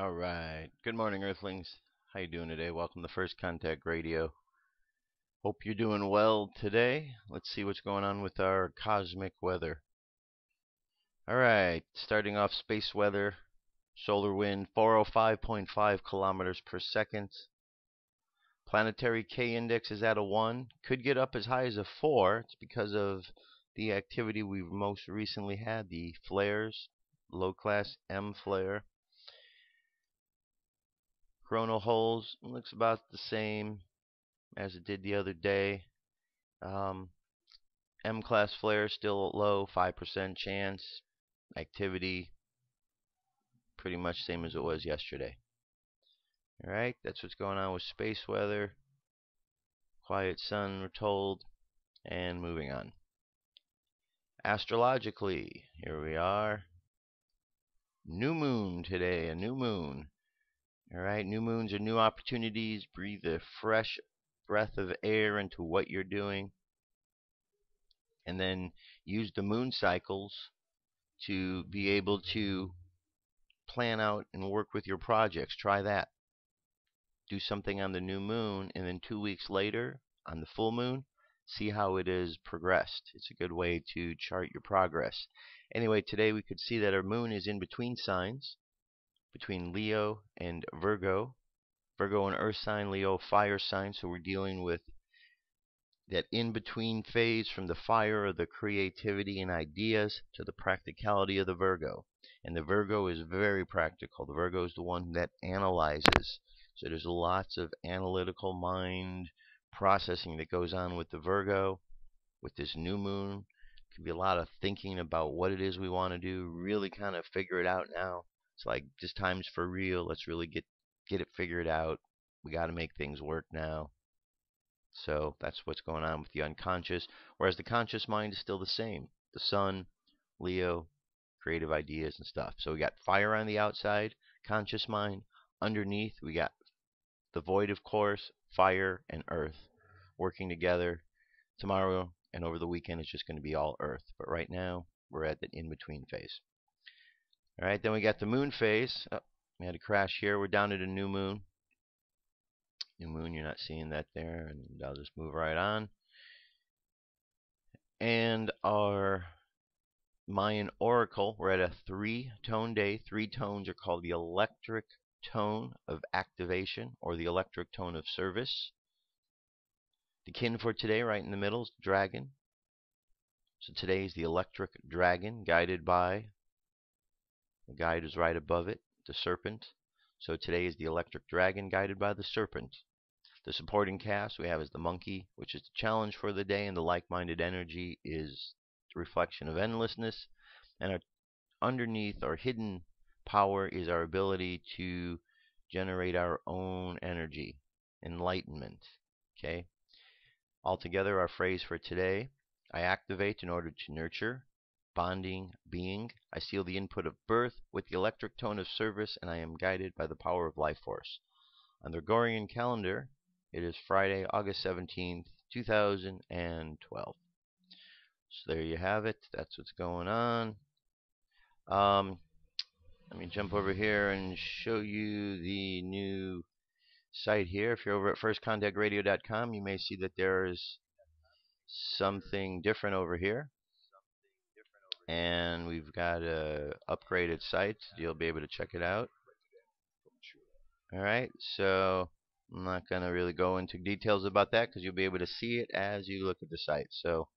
All right. Good morning, Earthlings. How you doing today? Welcome to First Contact Radio. Hope you're doing well today. Let's see what's going on with our cosmic weather. All right. Starting off space weather. Solar wind 405.5 kilometers per second. Planetary K index is at a 1. Could get up as high as a 4. It's because of the activity we've most recently had, the flares, low class M flare. Coronal holes looks about the same as it did the other day. M-class flare still low, 5% chance. Activity pretty much same as it was yesterday. Alright, that's what's going on with space weather. Quiet sun, we're told. And moving on. Astrologically, here we are. New moon today, a new moon. Alright, new moons are new opportunities. Breathe a fresh breath of air into what you're doing. And then use the moon cycles to be able to plan out and work with your projects. Try that. Do something on the new moon, and then 2 weeks later, on the full moon, see how it has progressed. It's a good way to chart your progress. Anyway, today we could see that our moon is in between signs, between Leo and Virgo. Virgo an earth sign, Leo fire sign, so we're dealing with that in-between phase from the fire of the creativity and ideas to the practicality of the Virgo. And the Virgo is very practical. The Virgo is the one that analyzes. So there's lots of analytical mind processing that goes on with the Virgo. With this new moon, it can be a lot of thinking about what it is we want to do, really kind of figure it out now. It's like this time's for real. Let's really get it figured out. We got to make things work now. So that's what's going on with the unconscious, whereas the conscious mind is still the same. The sun, Leo, creative ideas and stuff. So we got fire on the outside, conscious mind. Underneath, we got the void, of course, fire and earth working together. Tomorrow and over the weekend, it's just going to be all earth. But right now, we're at the in-between phase. All right, then we got the moon phase. Oh, we had a crash here. We're down at a new moon. New moon, you're not seeing that there, and I'll just move right on. And our Mayan Oracle, we're at a 3-tone day. 3 tones are called the electric tone of activation or the electric tone of service. The kin for today, right in the middle, is the dragon. So today is the electric dragon, guided by, the guide is right above it, the serpent. So today is the electric dragon, guided by the serpent. The supporting cast we have is the monkey, which is the challenge for the day, and the like-minded energy is the reflection of endlessness. And underneath our hidden power is our ability to generate our own energy, enlightenment. Okay. Altogether, our phrase for today: I activate in order to nurture, bonding, being. I seal the input of birth with the electric tone of service, and I am guided by the power of life force. On the Gregorian calendar, it is Friday, August 17th, 2012. So there you have it. That's what's going on. Let me jump over here and show you the new site here. If you're over at firstcontactradio.com, you may see that there is something different over here. And we've got a upgraded site. You'll be able to check it out. Alright, so I'm not going to really go into details about that because you'll be able to see it as you look at the site. So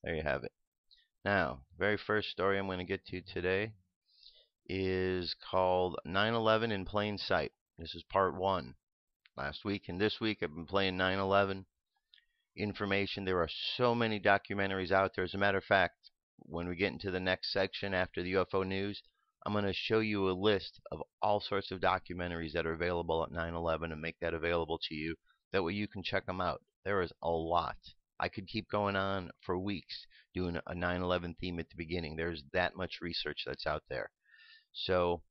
there you have it. Now, very first story I'm going to get to today is called 9/11 in Plain Sight. This is part 1. Last week and this week I've been playing 9/11 information. There are so many documentaries out there. As a matter of fact, when we get into the next section after the UFO news, I'm going to show you a list of all sorts of documentaries that are available at 9/11 and make that available to you. That way you can check them out. There is a lot. I could keep going on for weeks doing a 9/11 theme at the beginning. There's that much research that's out there. So,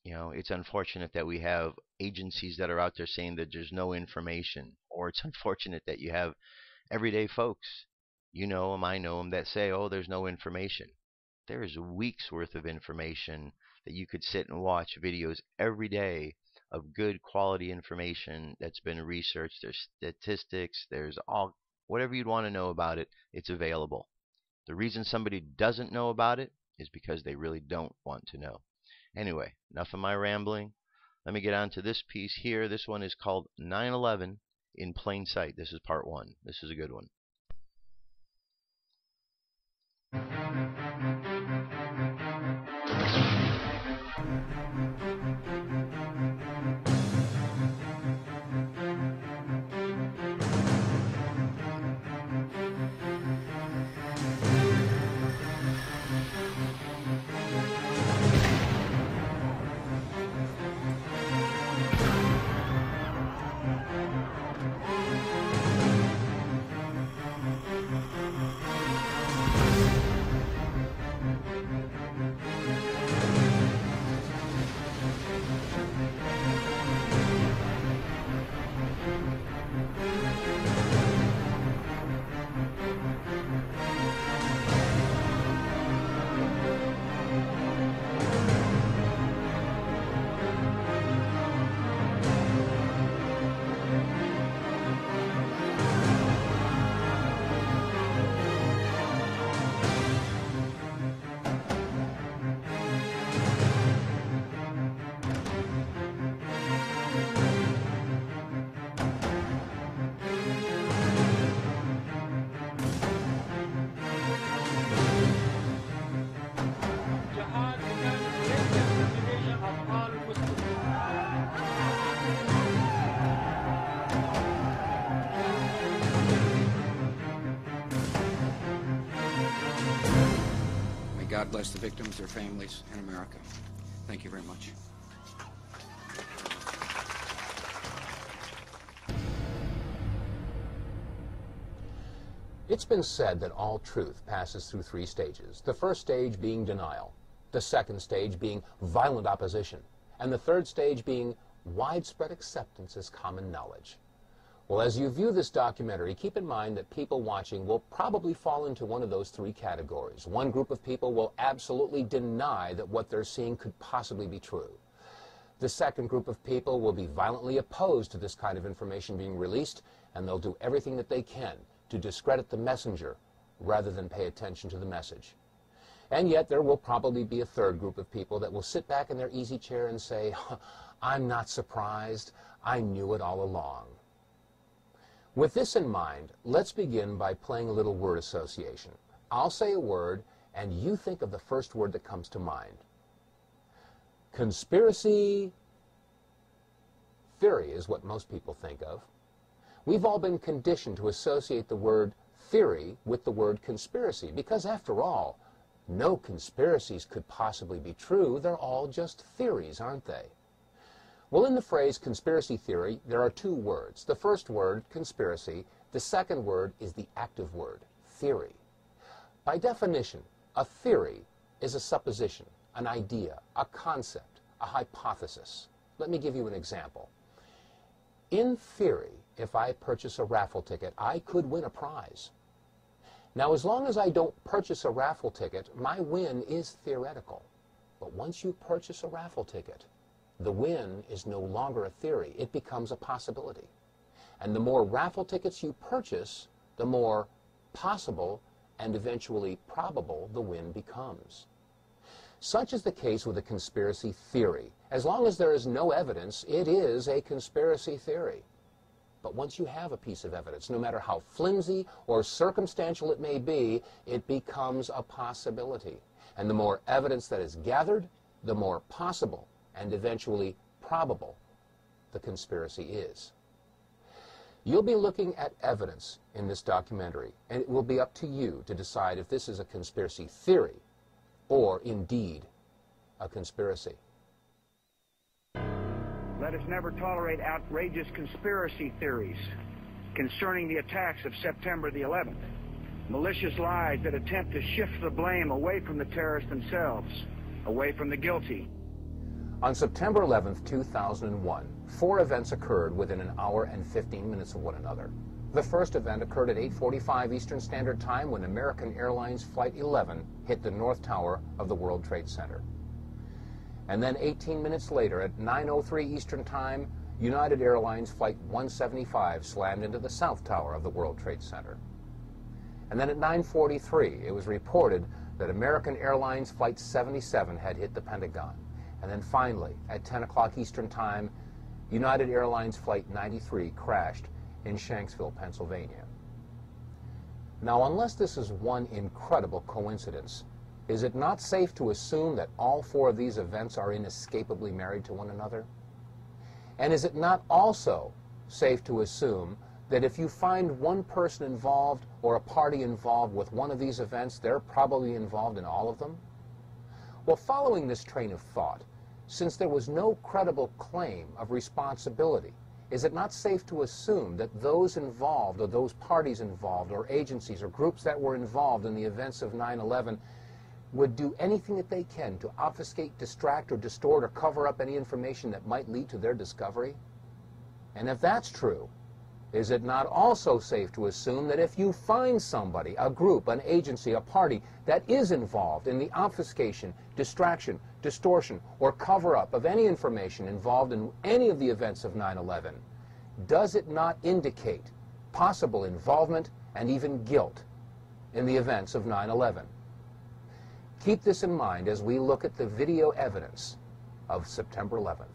it's unfortunate that we have agencies that are out there saying that there's no information, or it's unfortunate that you have everyday folks, you know them, I know them, that say, oh, there's no information. there is weeks worth of information that you could sit and watch videos every day of good quality information that's been researched. There's statistics, there's all whatever you'd want to know about it, it's available. The reason somebody doesn't know about it is because they really don't want to know. Anyway, enough of my rambling. Let me get on to this piece here. This one is called 9/11 in Plain Sight. This is part one. This is a good one. God bless the victims, their families, and America. Thank you very much. It's been said that all truth passes through three stages. The first stage being denial, the second stage being violent opposition, and the third stage being widespread acceptance as common knowledge. Well, as you view this documentary, keep in mind that people watching will probably fall into one of those three categories. One group of people will absolutely deny that what they're seeing could possibly be true. The second group of people will be violently opposed to this kind of information being released, and they'll do everything that they can to discredit the messenger rather than pay attention to the message. And yet there will probably be a third group of people that will sit back in their easy chair and say, I'm not surprised, I knew it all along. With this in mind, let's begin by playing a little word association. I'll say a word, and you think of the first word that comes to mind. Conspiracy theory is what most people think of. We've all been conditioned to associate the word theory with the word conspiracy, because after all, no conspiracies could possibly be true. They're all just theories, aren't they? Well, in the phrase conspiracy theory, there are two words. The first word, conspiracy. The second word is the active word, theory. By definition, a theory is a supposition, an idea, a concept, a hypothesis. Let me give you an example. In theory, if I purchase a raffle ticket, I could win a prize. Now, as long as I don't purchase a raffle ticket, my win is theoretical. But once you purchase a raffle ticket, the win is no longer a theory. It becomes a possibility. And the more raffle tickets you purchase, the more possible and eventually probable the win becomes. Such is the case with a conspiracy theory. As long as there is no evidence, it is a conspiracy theory. But once you have a piece of evidence, no matter how flimsy or circumstantial it may be, it becomes a possibility. And the more evidence that is gathered, the more possible and eventually probable the conspiracy is. You'll be looking at evidence in this documentary, and it will be up to you to decide if this is a conspiracy theory or indeed a conspiracy. Let us never tolerate outrageous conspiracy theories concerning the attacks of September the 11th, malicious lies that attempt to shift the blame away from the terrorists themselves, away from the guilty. On September 11th, 2001, 4 events occurred within an hour and 15 minutes of one another. The first event occurred at 8:45 Eastern Standard Time when American Airlines Flight 11 hit the North Tower of the World Trade Center. And then 18 minutes later, at 9:03 Eastern Time, United Airlines Flight 175 slammed into the South Tower of the World Trade Center. And then at 9:43, it was reported that American Airlines Flight 77 had hit the Pentagon. And then finally, at 10 o'clock Eastern Time, United Airlines Flight 93 crashed in Shanksville, Pennsylvania. Now, unless this is one incredible coincidence, is it not safe to assume that all four of these events are inescapably married to one another? And is it not also safe to assume that if you find one person involved or a party involved with one of these events, they're probably involved in all of them? Well, following this train of thought, since there was no credible claim of responsibility, is it not safe to assume that those involved or those parties involved or agencies or groups that were involved in the events of 9/11 would do anything that they can to obfuscate, distract, or distort, or cover up any information that might lead to their discovery? And if that's true, is it not also safe to assume that if you find somebody, a group, an agency, a party that is involved in the obfuscation, distraction, distortion, or cover-up of any information involved in any of the events of 9/11, does it not indicate possible involvement and even guilt in the events of 9/11? Keep this in mind as we look at the video evidence of September 11th.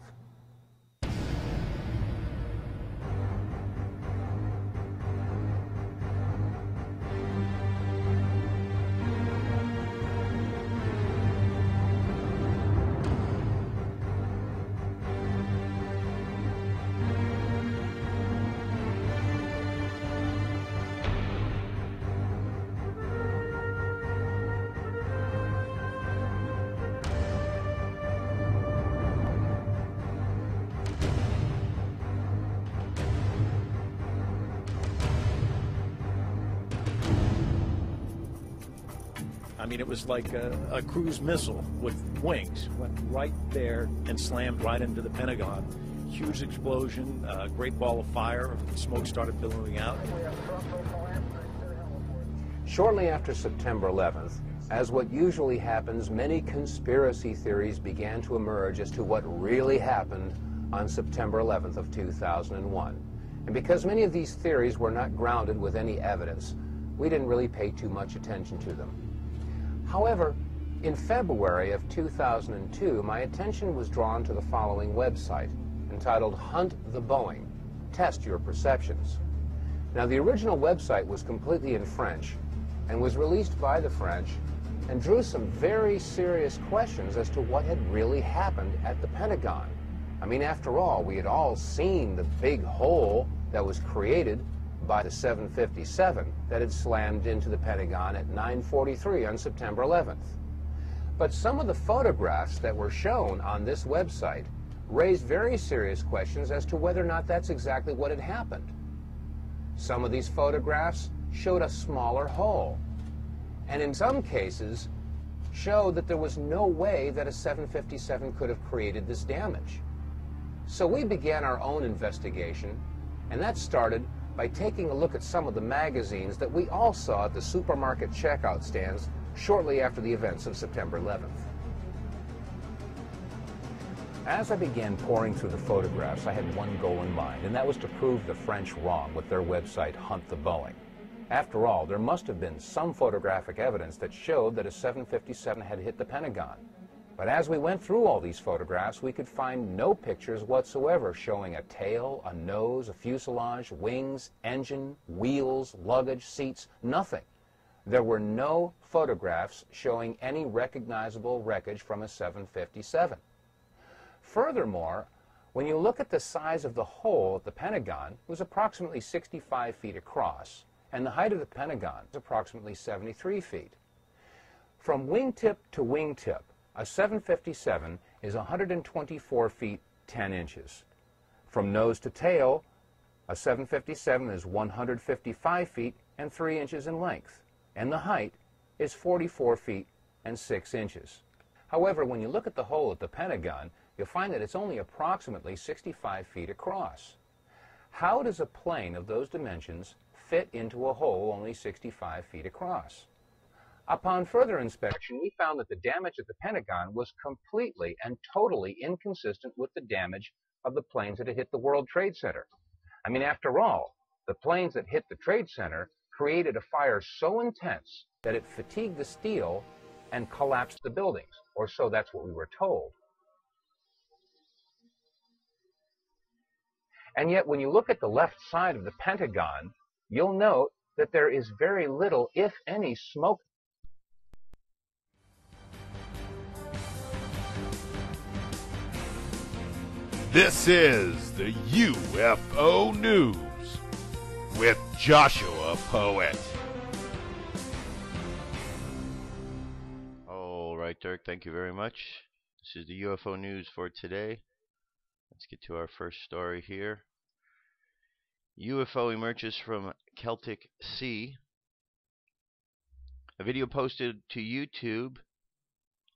I mean, it was like a cruise missile with wings. Went right there and slammed right into the Pentagon. Huge explosion, a great ball of fire, smoke started billowing out. Shortly after September 11th, as what usually happens, many conspiracy theories began to emerge as to what really happened on September 11th of 2001. And because many of these theories were not grounded with any evidence, we didn't really pay too much attention to them. However, in February of 2002, my attention was drawn to the following website, entitled Hunt the Boeing, Test Your Perceptions. Now, the original website was completely in French and was released by the French and drew some very serious questions as to what had really happened at the Pentagon. I mean, after all, we had all seen the big hole that was created by the 757 that had slammed into the Pentagon at 9:43 on September 11th. But some of the photographs that were shown on this website raised very serious questions as to whether or not that's exactly what had happened. Some of these photographs showed a smaller hole, and in some cases showed that there was no way that a 757 could have created this damage. So we began our own investigation, and that started by taking a look at some of the magazines that we all saw at the supermarket checkout stands shortly after the events of September 11th. As I began poring through the photographs, I had one goal in mind, and that was to prove the French wrong with their website Hunt the Boeing. After all, there must have been some photographic evidence that showed that a 757 had hit the Pentagon. But as we went through all these photographs, we could find no pictures whatsoever showing a tail, a nose, a fuselage, wings, engine, wheels, luggage, seats, nothing. There were no photographs showing any recognizable wreckage from a 757. Furthermore, when you look at the size of the hole at the Pentagon, it was approximately 65 feet across, and the height of the Pentagon is approximately 73 feet. From wingtip to wingtip, a 757 is 124 feet 10 inches. From nose to tail, a 757 is 155 feet and 3 inches in length, and the height is 44 feet and 6 inches. However, when you look at the hole at the Pentagon, you'll find that it's only approximately 65 feet across. How does a plane of those dimensions fit into a hole only 65 feet across. Upon further inspection, we found that the damage at the Pentagon was completely and totally inconsistent with the damage of the planes that had hit the World Trade Center. I mean, after all, the planes that hit the Trade Center created a fire so intense that it fatigued the steel and collapsed the buildings, or so that's what we were told. And yet, when you look at the left side of the Pentagon, you'll note that there is very little, if any, smoke. This is the UFO News with Joshua Poet. All right, Dirk, thank you very much. This is the UFO News for today. Let's get to our first story here. UFO emerges from Celtic Sea. A video posted to YouTube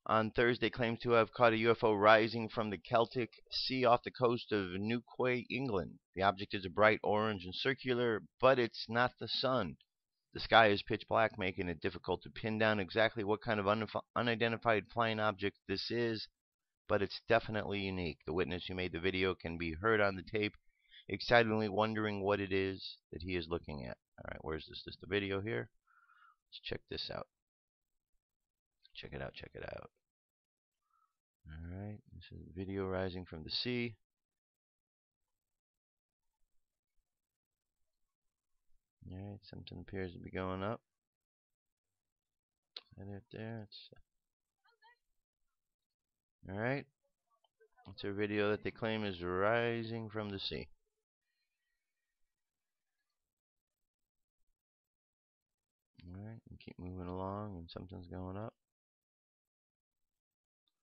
on Thursday claims to have caught a UFO rising from the Celtic Sea off the coast of Newquay, England. The object is a bright orange and circular, but it's not the sun. The sky is pitch black, making it difficult to pin down exactly what kind of unidentified flying object this is, but it's definitely unique. The witness who made the video can be heard on the tape, excitedly wondering what it is that he is looking at. Alright, where's this? This is the video here. Let's check this out. Check it out, check it out. Alright, this is a video rising from the sea. Alright, something appears to be going up. And right there, it's alright. It's a video that they claim is rising from the sea. Alright, we keep moving along and something's going up.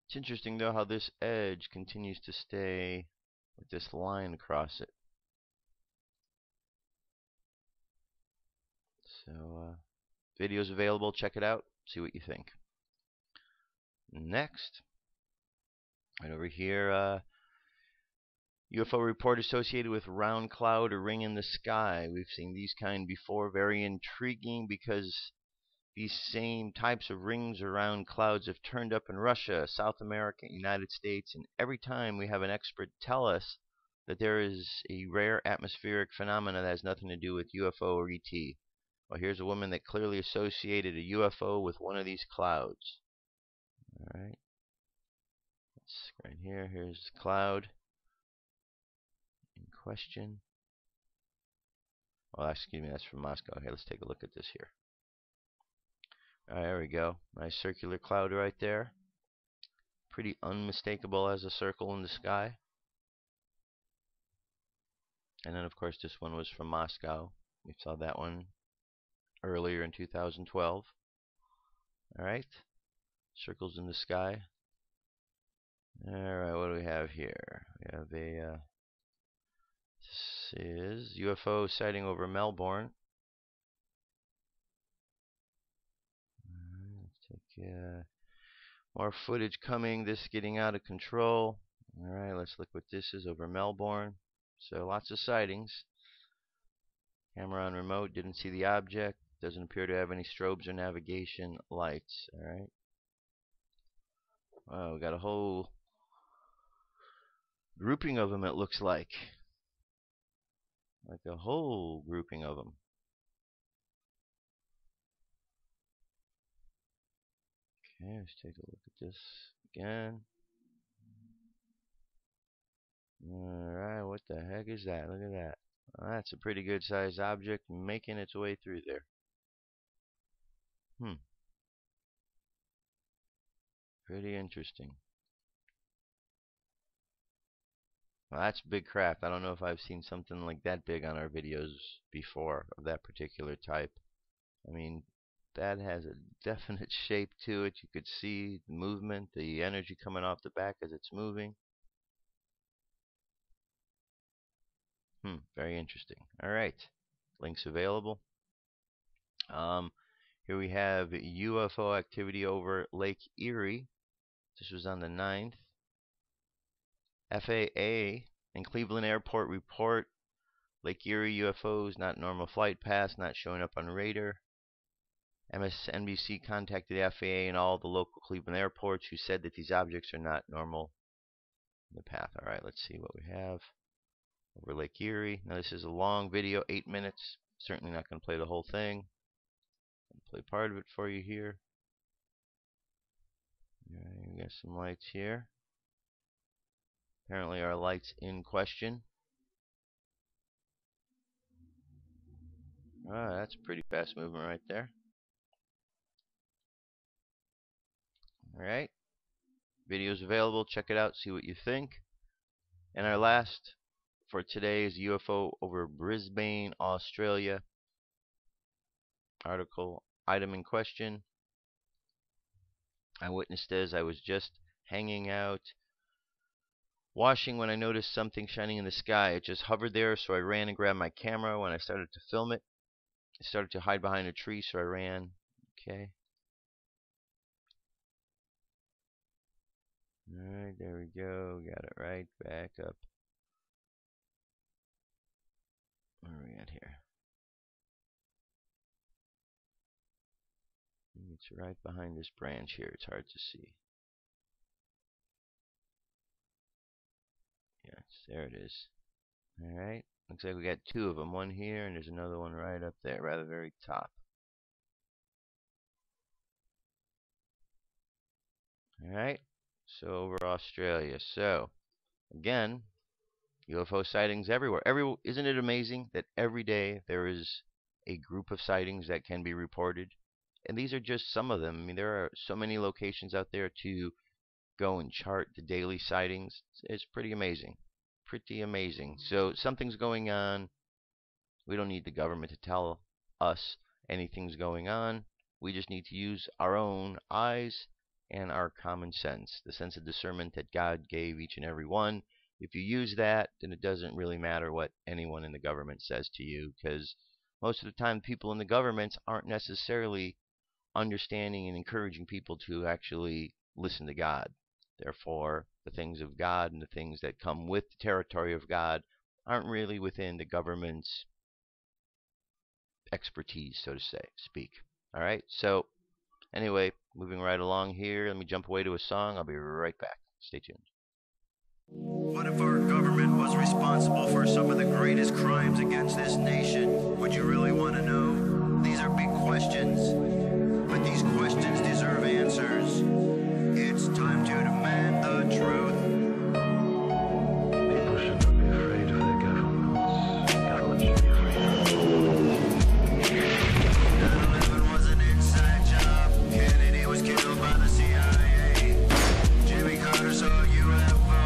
It's interesting though how this edge continues to stay with this line across it. So, video's available, check it out, see what you think. Next, right over here, UFO report associated with round cloud or ring in the sky. We've seen these kind before, very intriguing because these same types of rings around clouds have turned up in Russia, South America, United States, and every time we have an expert tell us that there is a rare atmospheric phenomena that has nothing to do with UFO or ET. Well, here's a woman that clearly associated a UFO with one of these clouds. Alright. It's right here. Here's the cloud in question. Well, excuse me, that's from Moscow. Okay, let's take a look at this here. Alright, there we go. Nice circular cloud right there. Pretty unmistakable as a circle in the sky. And then, of course, this one was from Moscow. We saw that one earlier in 2012. Alright. Circles in the sky. Alright, what do we have here? We have a, this is UFO sighting over Melbourne. Let's take more footage coming. This getting out of control. Alright, let's look what this is over Melbourne. So lots of sightings. Camera on remote, didn't see the object. Doesn't appear to have any strobes or navigation lights. Alright. Wow, we got a whole grouping of them, it looks like. Like a whole grouping of them. Okay, let's take a look at this again. Alright, what the heck is that? Look at that. Well, that's a pretty good sized object making its way through there. Pretty interesting. Well, that's big craft. I don't know if I've seen something like that big on our videos before of that particular type. I mean, that has a definite shape to it. You could see the movement, the energy coming off the back as it's moving. Very interesting. Alright. Links available. Here we have UFO activity over Lake Erie. This was on the 9th. FAA and Cleveland Airport report Lake Erie UFOs, not normal flight paths, not showing up on radar. MSNBC contacted the FAA and all the local Cleveland airports who said that these objects are not normal in the path. All right, let's see what we have over Lake Erie. Now this is a long video, 8 minutes. Certainly not going to play the whole thing. I'll play part of it for you here. All right, we got some lights here. Apparently our lights in question. That's pretty fast movement right there. Alright. Video's available. Check it out. See what you think. And our last for today is UFO over Brisbane, Australia. Article. Item in question. I witnessed as I was just hanging out washing when I noticed something shining in the sky. It just hovered there, so I ran and grabbed my camera. When I started to film it, it started to hide behind a tree, so I ran. Okay. Alright, there we go. Got it right back up. Where are we at here? It's right behind this branch here. It's hard to see. Yes, there it is. Alright. Looks like we got two of them. One here, and there's another one right up there, right at the very top. Alright. So over Australia. So, again, UFO sightings everywhere. Isn't it amazing that every day there is a group of sightings that can be reported? And these are just some of them. I mean, there are so many locations out there to go and chart the daily sightings. It's pretty amazing. Pretty amazing. So something's going on. We don't need the government to tell us anything's going on. We just need to use our own eyes and our common sense, the sense of discernment that God gave each and every one. If you use that, then it doesn't really matter what anyone in the government says to you, because most of the time people in the governments aren't necessarily understanding and encouraging people to actually listen to God. Therefore, the things of God and the things that come with the territory of God aren't really within the government's expertise, so to speak. All right, so anyway, moving right along here. Let me jump away to a song. I'll be right back. Stay tuned. What if our government was responsible for some of the greatest crimes against this nation? Would you really want to know? These are big questions, but these questions deserve answers. It's time to demand the truth. People should not be afraid of their governments. Governments should be afraid of them. 9/11 was an inside job. Kennedy was killed by the CIA. Jimmy Carter saw UFO.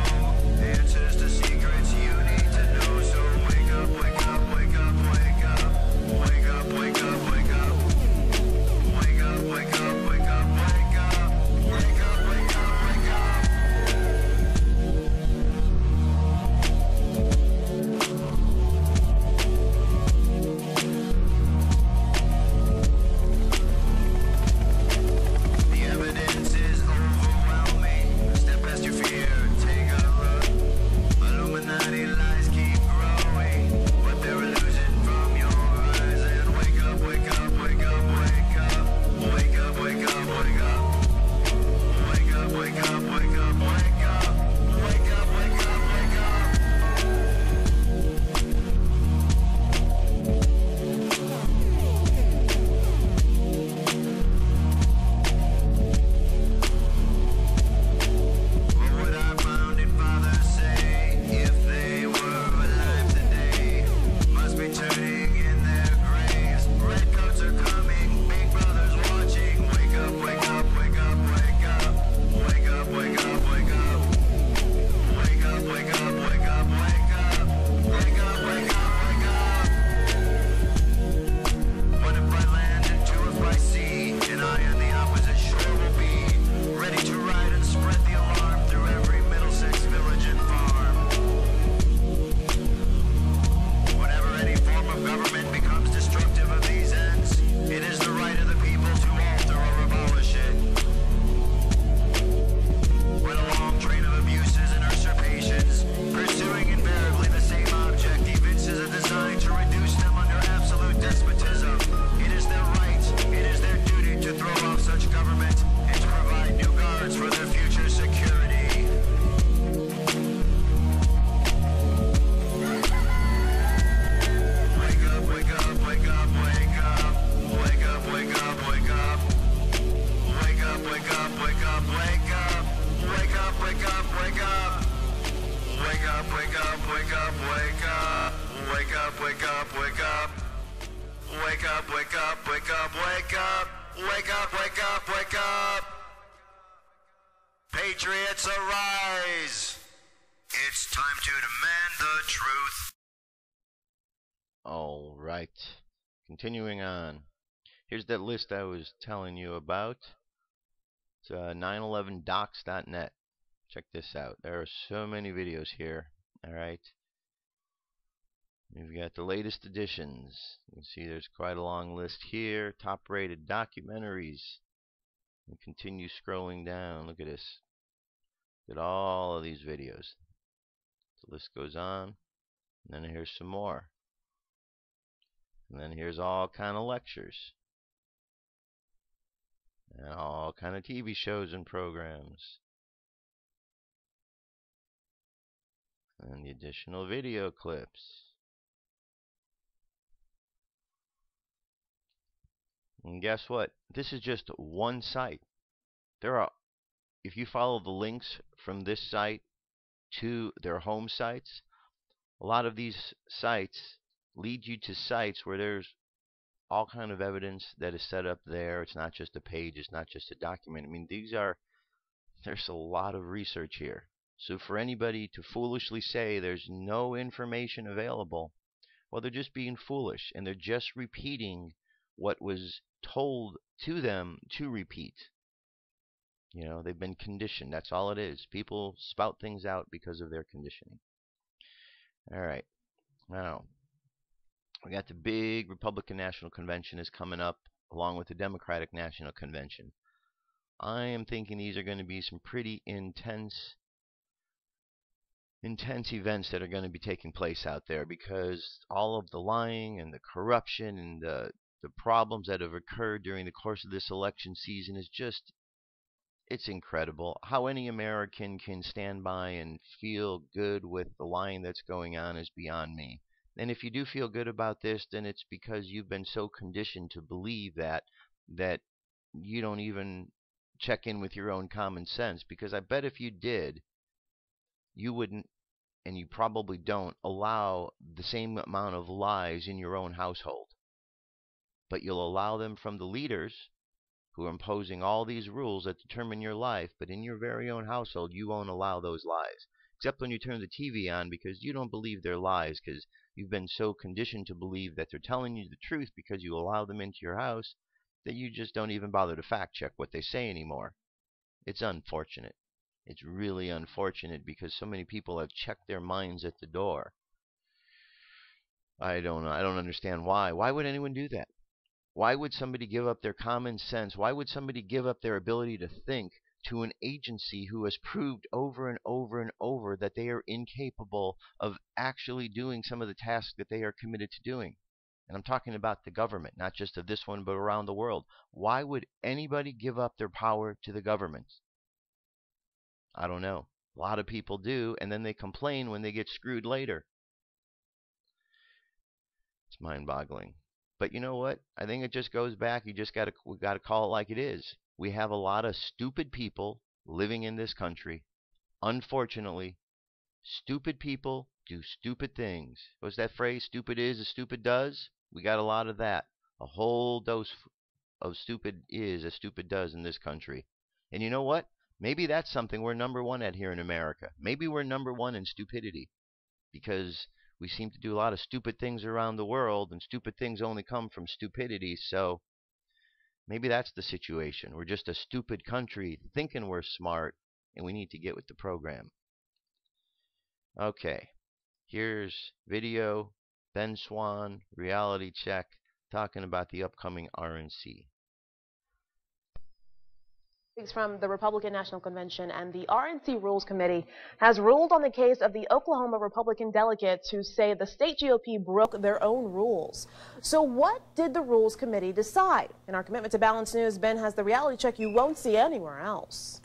Answers to secrets you need to know. So wake up, wake up, wake up, wake up. Wake up, wake up, wake up. Wake up, wake up, wake up. up, wake up, wake up, wake up. Wake up, wake up, wake up. Wake up, wake up, wake up, wake up. Wake up, wake up, wake up. Patriots arise. It's time to demand the truth. All right. Continuing on. Here's that list I was telling you about. It's 911docs.net. Check this out. There are so many videos here. All right. We've got the latest editions. You can see there's quite a long list here. Top rated documentaries. And continue scrolling down. Look at this. Look at all of these videos. The list goes on. And then here's some more. And then here's all kind of lectures. And all kind of TV shows and programs. And the additional video clips. And guess what? This is just one site. There are, if you follow the links from this site to their home sites, a lot of these sites lead you to sites where there's all kind of evidence that is set up there. It's not just a page, it's not just a document. I mean, there's a lot of research here. So for anybody to foolishly say there's no information available, well, they're just being foolish, and they're just repeating what was told to them to repeat. You know, they've been conditioned. That's all it is. People spout things out because of their conditioning. All right. Now, we got the big Republican National Convention is coming up, along with the Democratic National Convention. I am thinking these are going to be some pretty intense events that are going to be taking place out there, because all of the lying and the corruption and the problems that have occurred during the course of this election season is just, it's incredible. How any American can stand by and feel good with the lying that's going on is beyond me. And if you do feel good about this, then it's because you've been so conditioned to believe that you don't even check in with your own common sense. Because I bet if you did, you wouldn't, and you probably don't, allow the same amount of lies in your own household. But you'll allow them from the leaders who are imposing all these rules that determine your life. But in your very own household, you won't allow those lies. Except when you turn the TV on, because you don't believe their lies, because you've been so conditioned to believe that they're telling you the truth because you allow them into your house, that you just don't even bother to fact check what they say anymore. It's unfortunate. It's really unfortunate, because so many people have checked their minds at the door. I don't know. I don't understand why. Why would anyone do that? Why would somebody give up their common sense? Why would somebody give up their ability to think to an agency who has proved over and over and over that they are incapable of actually doing some of the tasks that they are committed to doing? And I'm talking about the government, not just of this one, but around the world. Why would anybody give up their power to the government? I don't know. A lot of people do, and then they complain when they get screwed later. It's mind-boggling. But you know what? I think it just goes back. We got to call it like it is. We have a lot of stupid people living in this country. Unfortunately, stupid people do stupid things. What's that phrase? Stupid is as stupid does. We got a lot of that. A whole dose of stupid is as stupid does in this country. And you know what? Maybe that's something we're number one at here in America. Maybe we're number one in stupidity, because we seem to do a lot of stupid things around the world, and stupid things only come from stupidity. So maybe that's the situation. We're just a stupid country thinking we're smart, and we need to get with the program. Okay, here's video. Ben Swan, reality check, talking about the upcoming RNC. From the Republican National Convention, and the RNC Rules Committee has ruled on the case of the Oklahoma Republican delegates who say the state GOP broke their own rules. So what did the Rules Committee decide? In our Commitment to Balanced News, Ben has the reality check you won't see anywhere else.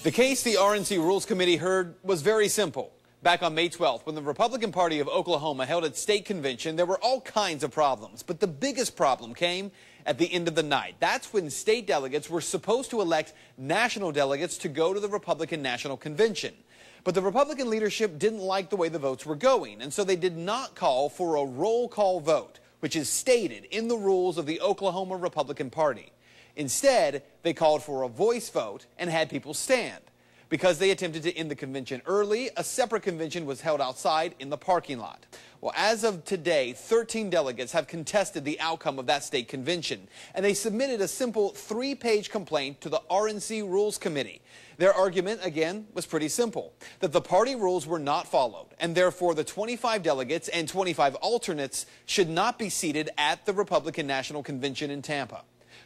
The case the RNC Rules Committee heard was very simple. Back on May 12th, when the Republican Party of Oklahoma held its state convention, there were all kinds of problems. But the biggest problem came at the end of the night. That's when state delegates were supposed to elect national delegates to go to the Republican National Convention. But the Republican leadership didn't like the way the votes were going, and so they did not call for a roll call vote, which is stated in the rules of the Oklahoma Republican Party. Instead, they called for a voice vote and had people stand. Because they attempted to end the convention early, a separate convention was held outside in the parking lot. Well, as of today, 13 delegates have contested the outcome of that state convention, and they submitted a simple 3-page complaint to the RNC Rules Committee. Their argument, again, was pretty simple, that the party rules were not followed, and therefore the 25 delegates and 25 alternates should not be seated at the Republican National Convention in Tampa.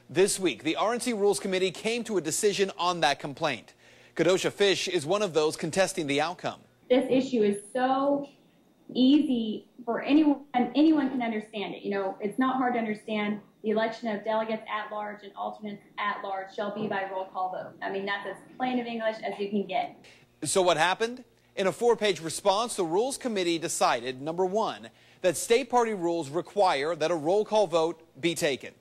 This week, the RNC Rules Committee came to a decision on that complaint. Kadosha Fish is one of those contesting the outcome. This issue is so easy for anyone can understand it. You know, it's not hard to understand. The election of delegates at large and alternates at large shall be by roll call vote. I mean, that's as plain of English as you can get. So what happened? In a 4-page response, the Rules Committee decided, number 1, that state party rules require that a roll call vote be taken.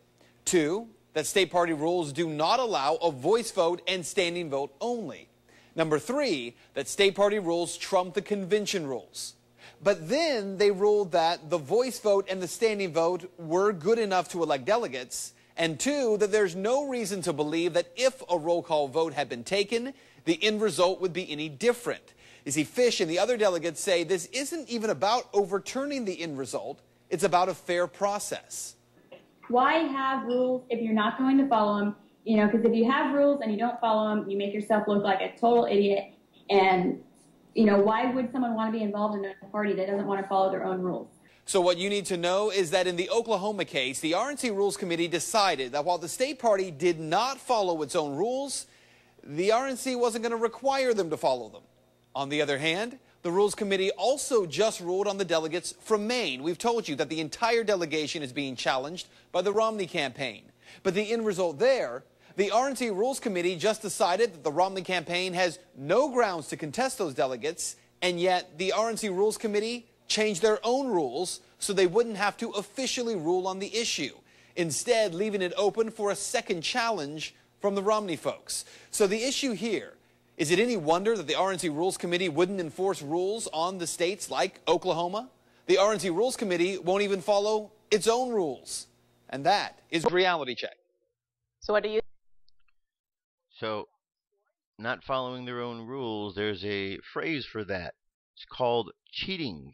2, that state party rules do not allow a voice vote and standing vote only. Number 3, that state party rules trump the convention rules. But then they ruled that the voice vote and the standing vote were good enough to elect delegates. And 2, that there's no reason to believe that if a roll call vote had been taken, the end result would be any different. You see, Fish and the other delegates say this isn't even about overturning the end result. It's about a fair process. Why have rules if you're not going to follow them? You know, because if you have rules and you don't follow them, you make yourself look like a total idiot. And, you know, why would someone want to be involved in a party that doesn't want to follow their own rules? So what you need to know is that in the Oklahoma case, the RNC Rules Committee decided that while the state party did not follow its own rules, the RNC wasn't going to require them to follow them. On the other hand, the Rules Committee also just ruled on the delegates from Maine. We've told you that the entire delegation is being challenged by the Romney campaign. But the end result there, the RNC Rules Committee just decided that the Romney campaign has no grounds to contest those delegates, and yet the RNC Rules Committee changed their own rules so they wouldn't have to officially rule on the issue, instead leaving it open for a second challenge from the Romney folks. So the issue here, is it any wonder that the RNC Rules Committee wouldn't enforce rules on the states like Oklahoma? The RNC Rules Committee won't even follow its own rules. And that is Reality Check. So what do you? So, not following their own rules, there's a phrase for that. It's called cheating.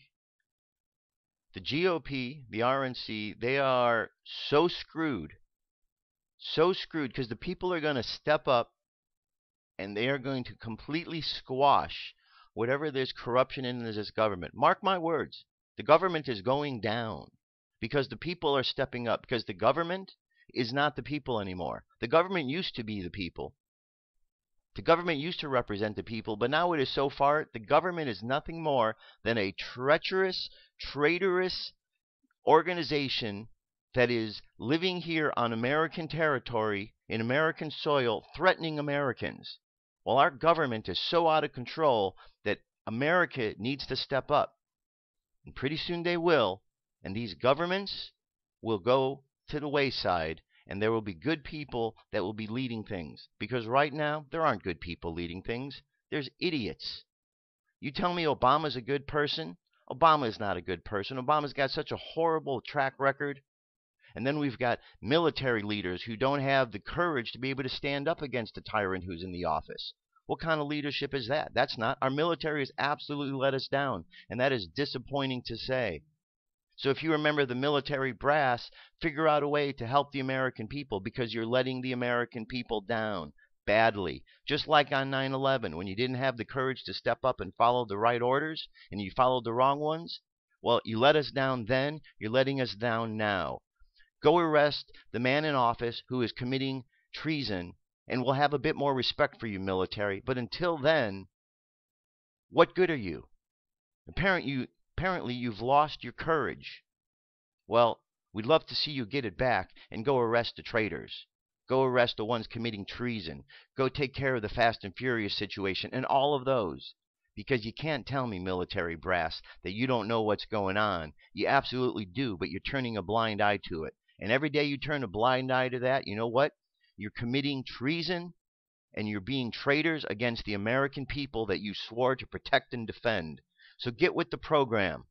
The GOP, the RNC, they are so screwed because the people are going to step up and they are going to completely squash whatever there's corruption in this government. Mark my words, the government is going down because the people are stepping up, because the government is not the people anymore. The government used to be the people. The government used to represent the people, but now it is so far, the government is nothing more than a treacherous, traitorous organization that is living here on American territory, in American soil, threatening Americans. Well, our government is so out of control that America needs to step up. And pretty soon they will, and these governments will go to the wayside, and there will be good people that will be leading things. Because right now, there aren't good people leading things. There's idiots. You tell me Obama's a good person? Obama is not a good person. Obama's got such a horrible track record. And then we've got military leaders who don't have the courage to be able to stand up against a tyrant who's in the office. What kind of leadership is that? That's not. Our military has absolutely let us down, and that is disappointing to say. So if you remember the military brass, figure out a way to help the American people, because you're letting the American people down badly. Just like on 9/11, when you didn't have the courage to step up and follow the right orders, and you followed the wrong ones. Well, you let us down then, you're letting us down now. Go arrest the man in office who is committing treason, and we'll have a bit more respect for you, military. But until then, what good are you? Apparently you've lost your courage. Well, we'd love to see you get it back and go arrest the traitors. Go arrest the ones committing treason. Go take care of the Fast and Furious situation and all of those. Because you can't tell me, military brass, that you don't know what's going on. You absolutely do, but you're turning a blind eye to it. And every day you turn a blind eye to that, you know what? You're committing treason, and you're being traitors against the American people that you swore to protect and defend. So get with the program.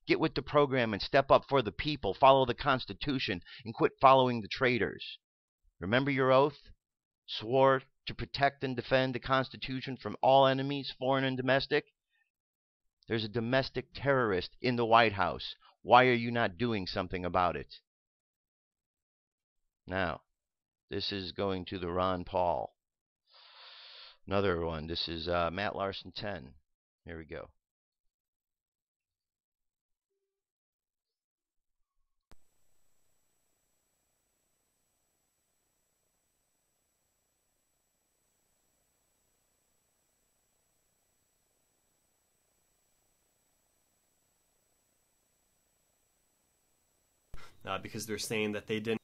Get with the program and step up for the people. Follow the Constitution and quit following the traitors. Remember your oath? Swore to protect and defend the Constitution from all enemies, foreign and domestic? There's a domestic terrorist in the White House. Why are you not doing something about it? Now, this is going to the Ron Paul. Another one. This is Matt Larson 10. Here we go. Because they're saying that they didn't.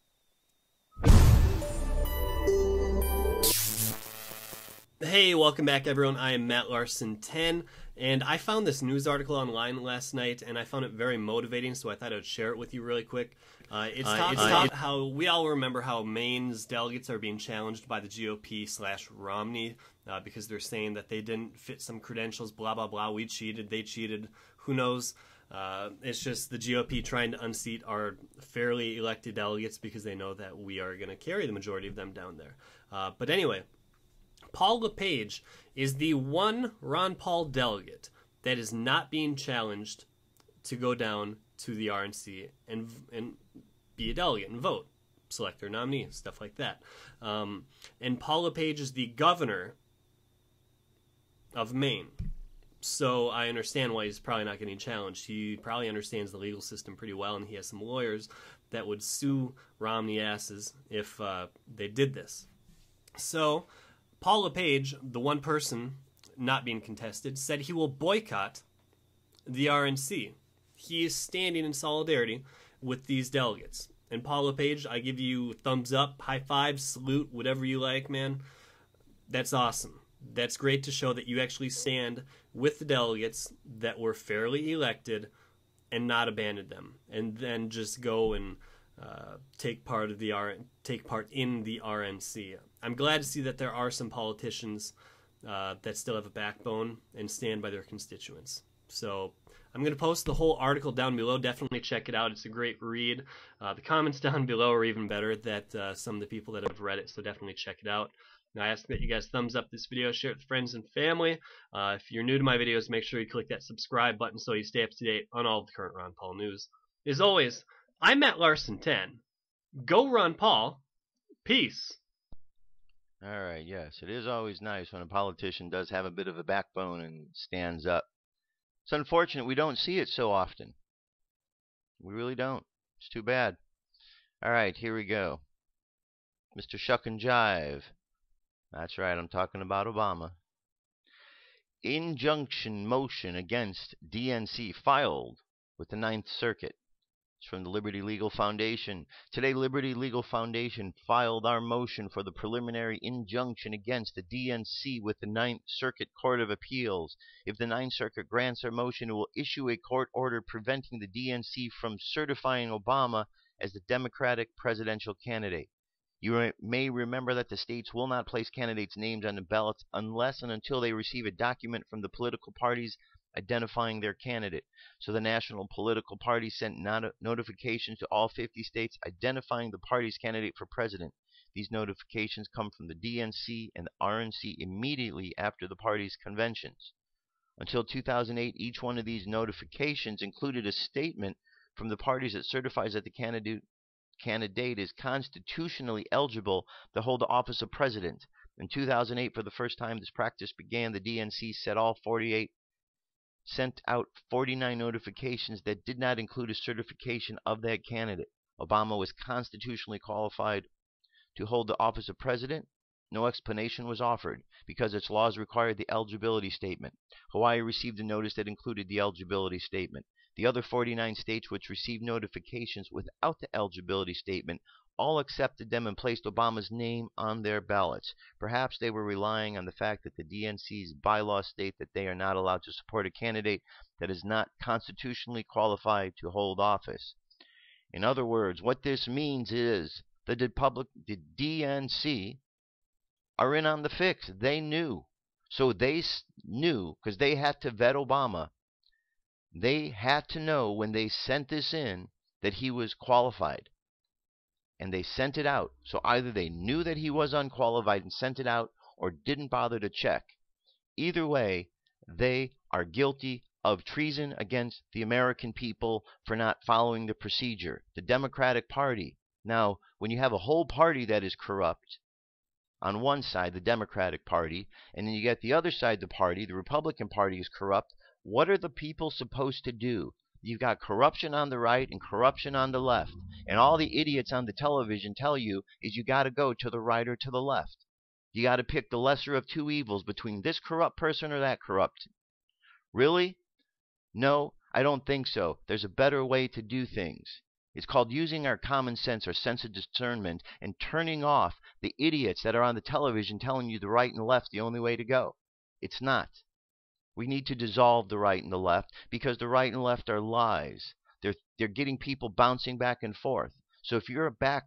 Hey, welcome back everyone. I am Matt Larson 10, and I found this news article online last night, and I found it very motivating, so I thought I would share it with you really quick. It's about how we all remember how Maine's delegates are being challenged by the GOP/Romney because they're saying that they didn't fit some credentials, blah, blah, blah. We cheated, they cheated, who knows? It's just the GOP trying to unseat our fairly elected delegates because they know that we are going to carry the majority of them down there. But anyway, Paul Lepage is the one Ron Paul delegate that is not being challenged to go down to the RNC and be a delegate and vote, select their nominee, stuff like that. And Paul Lepage is the governor of Maine. So I understand why he's probably not getting challenged. He probably understands the legal system pretty well, and he has some lawyers that would sue Romney asses if they did this. So Paul Lepage, the one person not being contested, said he will boycott the RNC. He is standing in solidarity with these delegates. And Paul Lepage, I give you thumbs up, high five, salute, whatever you like, man. That's awesome. That's great to show that you actually stand with the delegates that were fairly elected and not abandon them, and then just go and take part in the RNC. I'm glad to see that there are some politicians that still have a backbone and stand by their constituents. So I'm going to post the whole article down below. Definitely check it out. It's a great read. The comments down below are even better that some of the people that have read it, so definitely check it out. Now, I ask that you guys thumbs up this video, share it with friends and family. If you're new to my videos, make sure you click that subscribe button so you stay up to date on all of the current Ron Paul news. As always, I'm Matt Larson 10. Go Ron Paul. Peace. All right, yes, it is always nice when a politician does have a bit of a backbone and stands up. It's unfortunate we don't see it so often. We really don't. It's too bad. All right, here we go. Mr. Shuck and Jive. That's right, I'm talking about Obama. Injunction motion against DNC filed with the Ninth Circuit. It's from the Liberty Legal Foundation. Today, Liberty Legal Foundation filed our motion for the preliminary injunction against the DNC with the Ninth Circuit Court of Appeals. If the Ninth Circuit grants our motion, it will issue a court order preventing the DNC from certifying Obama as the Democratic presidential candidate. You may remember that the states will not place candidates' names on the ballots unless and until they receive a document from the political parties identifying their candidate. So the national political parties sent notifications to all 50 states identifying the party's candidate for president. These notifications come from the DNC and the RNC immediately after the party's conventions. Until 2008, each one of these notifications included a statement from the parties that certifies that the candidate is constitutionally eligible to hold the office of president. In 2008, for the first time this practice began, the DNC sent out 49 notifications that did not include a certification of that candidate. Obama was constitutionally qualified to hold the office of president. No explanation was offered because its laws required the eligibility statement. Hawaii received a notice that included the eligibility statement. The other 49 states which received notifications without the eligibility statement all accepted them and placed Obama's name on their ballots. Perhaps they were relying on the fact that the DNC's bylaws state that they are not allowed to support a candidate that is not constitutionally qualified to hold office. In other words, what this means is the DNC are in on the fix. They knew. So they knew, because they had to vet Obama. They had to know when they sent this in that he was qualified. And they sent it out. So either they knew that he was unqualified and sent it out, or didn't bother to check. Either way, they are guilty of treason against the American people for not following the procedure. The Democratic Party. Now, when you have a whole party that is corrupt, on one side, the Democratic Party, and then you get the other side, the party, the Republican Party is corrupt, what are the people supposed to do? You've got corruption on the right and corruption on the left. And all the idiots on the television tell you is you got to go to the right or to the left. You got to pick the lesser of two evils between this corrupt person or that corrupt. Really? No, I don't think so. There's a better way to do things. It's called using our common sense, our sense of discernment, and turning off the idiots that are on the television telling you the right and the left's the only way to go. It's not. We need to dissolve the right and the left because the right and left are lies. They're getting people bouncing back and forth. So if you're back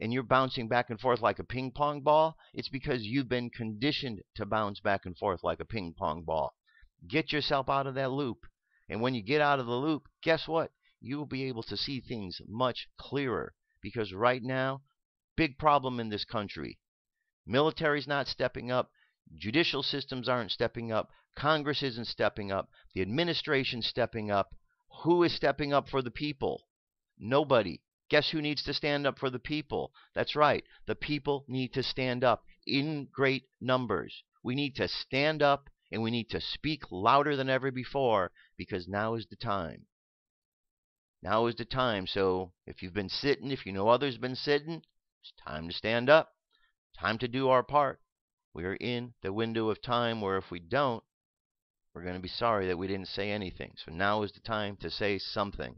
and you're bouncing back and forth like a ping pong ball, it's because you've been conditioned to bounce back and forth like a ping pong ball. Get yourself out of that loop. And when you get out of the loop, guess what? You will be able to see things much clearer. Because right now, big problem in this country. Military's not stepping up. Judicial systems aren't stepping up. Congress isn't stepping up. The administration's stepping up. Who is stepping up for the people? Nobody. Guess who needs to stand up for the people? That's right. The people need to stand up in great numbers. We need to stand up and we need to speak louder than ever before because now is the time. Now is the time. So if you've been sitting, if you know others have been sitting, it's time to stand up. Time to do our part. We are in the window of time where if we don't, we're going to be sorry that we didn't say anything. So now is the time to say something.